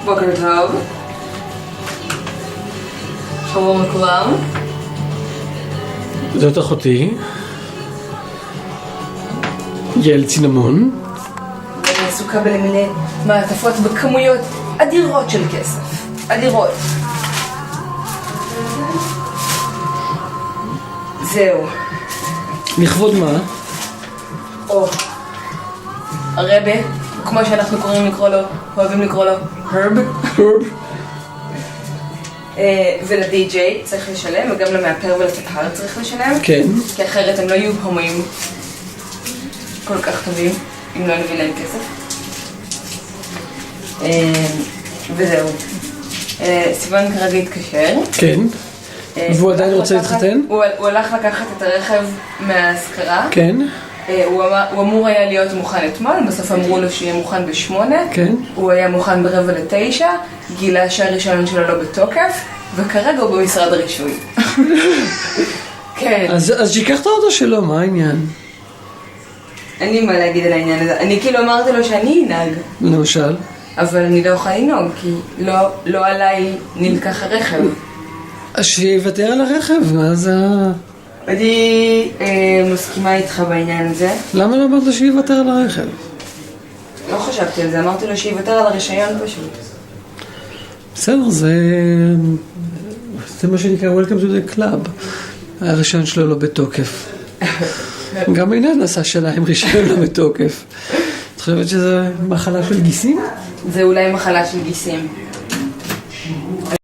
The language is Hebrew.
בוקר טוב. שלום לכולם. זאת אחותי, יעל צינמון. ואני עסוקה בלמיני מעטפות בכמויות אדירות של כסף. אדירות. זהו. לכבוד מה? או הרבה, כמו שאנחנו אוהבים לקרוא לו, הרב. ולדי-ג'יי צריך לשלם, וגם למאפר ולתקהל צריך לשלם. כן. כי אחרת הם לא יהיו הומואים כל כך טובים, אם לא נביא להם כסף. וזהו. סיוון כרגע התקשר. כן. והוא עדיין רוצה להתחתן? הוא הלך לקחת את הרכב מההשכרה. כן. הוא אמור היה להיות מוכן אתמול, בסוף אמרו לו שיהיה מוכן ב8. כן. הוא היה מוכן ב8:45, גילה שהרישיון שלו לא בתוקף, וכרגע הוא במשרד הרישוי. כן. אז שיקח את האוטו שלו, מה העניין? אין לי מה להגיד על העניין הזה. אני כאילו אמרתי לו שאני אנהג. למשל? אבל אני לא יכולה לנהוג, כי לא עליי נלקח הרכב. אז שיוותר על הרכב, מה זה... אני מסכימה איתך בעניין הזה. למה לא אמרת לו שיוותר על הרכב? לא חשבתי על זה, אמרתי לו שיוותר על הרישיון פשוט. בסדר, זה מה שנקרא Welcome to the Club. הרישיון שלו לא בתוקף. גם עינת נסע שלה עם רישיון לא בתוקף. את חושבת שזה מחלה של גיסים? זה אולי מחלה של גיסים.